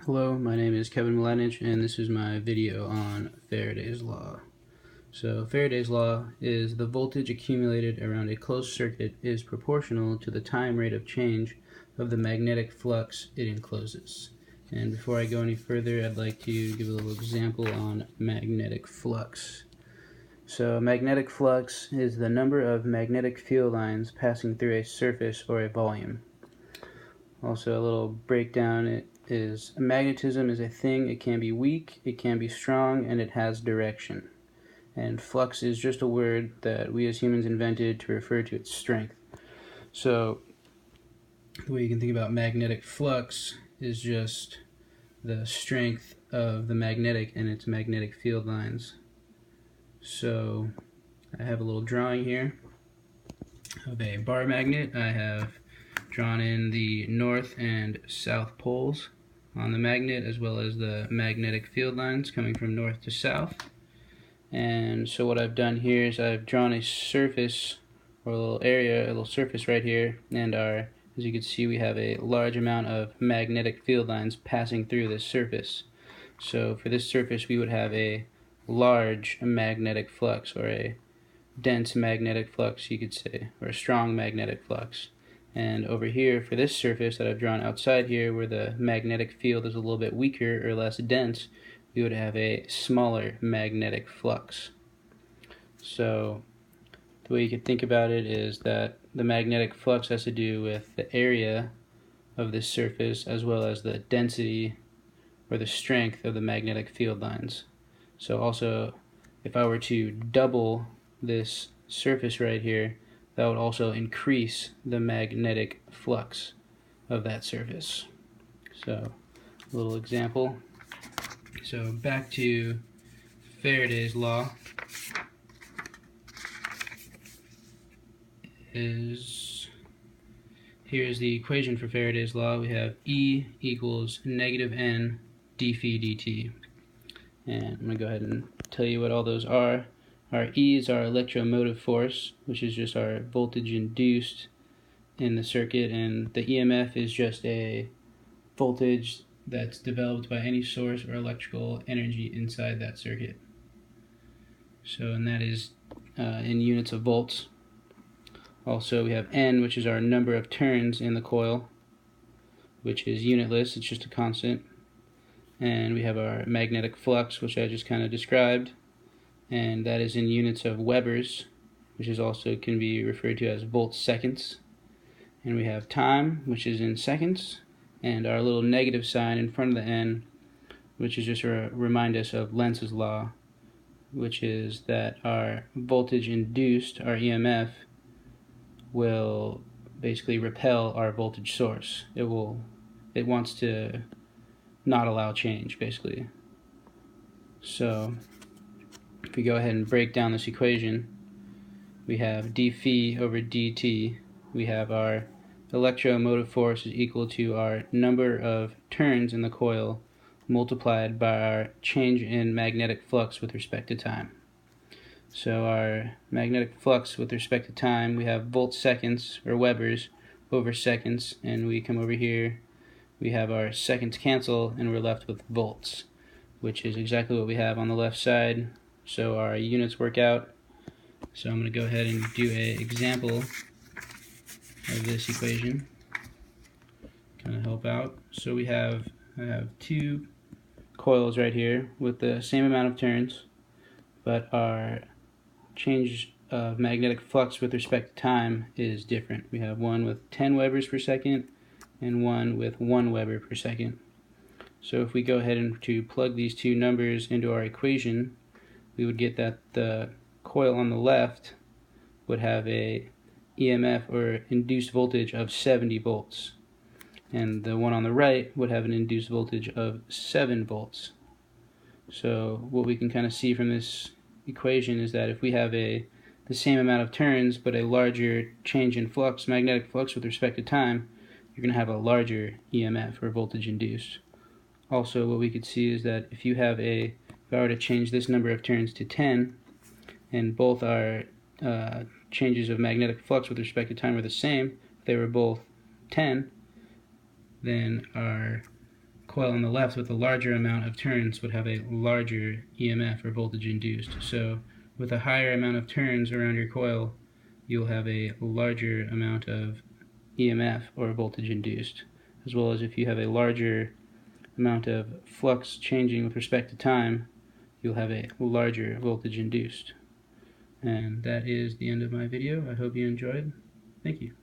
Hello, my name is Kevin Mladinich, and this is my video on Faraday's Law. So Faraday's Law is the voltage accumulated around a closed circuit is proportional to the time rate of change of the magnetic flux it encloses. And before I go any further, I'd like to give a little example on magnetic flux. So magnetic flux is the number of magnetic field lines passing through a surface or a volume. Also, a little breakdown is magnetism is a thing. It can be weak, it can be strong, and it has direction. And flux is just a word that we as humans invented to refer to its strength. So the way you can think about magnetic flux is just the strength of the magnetic and its magnetic field lines. So I have a little drawing here of a bar magnet. I have drawn in the north and south poles on the magnet, as well as the magnetic field lines coming from north to south. And so what I've done here is I've drawn a surface, or a little area, a little surface right here, and as you can see, we have a large amount of magnetic field lines passing through this surface. So for this surface we would have a large magnetic flux, or a dense magnetic flux, you could say, or a strong magnetic flux. And over here, for this surface that I've drawn outside here, where the magnetic field is a little bit weaker or less dense, we would have a smaller magnetic flux. So the way you could think about it is that the magnetic flux has to do with the area of this surface as well as the density or the strength of the magnetic field lines. So also, if I were to double this surface right here, that would also increase the magnetic flux of that surface. So, a little example. So back to Faraday's Law here's the equation for Faraday's Law. We have E equals negative N d phi dt. And I'm going to go ahead and tell you what all those are. Our E is our electromotive force, which is just our voltage induced in the circuit, and the EMF is just a voltage that's developed by any source or electrical energy inside that circuit. So, and that is in units of volts. Also, we have N, which is our number of turns in the coil, which is unitless, it's just a constant. And we have our magnetic flux, which I just kind of described, and that is in units of Webers, which is also can be referred to as volts seconds. And we have time, which is in seconds, and our little negative sign in front of the N, which is just to remind us of Lenz's law, which is that our voltage induced, our EMF, will basically repel our voltage source. It wants to not allow change, basically. So if we go ahead and break down this equation, we have d phi over dt. We have our electromotive force is equal to our number of turns in the coil multiplied by our change in magnetic flux with respect to time. So our magnetic flux with respect to time, we have volts seconds, or Webers, over seconds, and we come over here, we have our seconds cancel, and we're left with volts, which is exactly what we have on the left side. So our units work out. So I'm going to go ahead and do an example of this equation, kind of help out. So I have two coils right here with the same amount of turns, but our change of magnetic flux with respect to time is different. We have one with 10 Webers per second and one with 1 Weber per second. So if we go ahead and to plug these two numbers into our equation, we would get that the coil on the left would have a EMF, or induced voltage, of 70 volts, and the one on the right would have an induced voltage of 7 volts. So what we can kind of see from this equation is that if we have the same amount of turns but a larger change in flux, magnetic flux with respect to time, you're going to have a larger EMF, or voltage induced. Also, what we could see is that if I were to change this number of turns to 10, and both our changes of magnetic flux with respect to time are the same, if they were both 10, then our coil on the left with a larger amount of turns would have a larger EMF or voltage induced. So with a higher amount of turns around your coil, you'll have a larger amount of EMF or voltage induced, as well as if you have a larger amount of flux changing with respect to time, you'll have a larger voltage induced. And that is the end of my video. I hope you enjoyed. Thank you.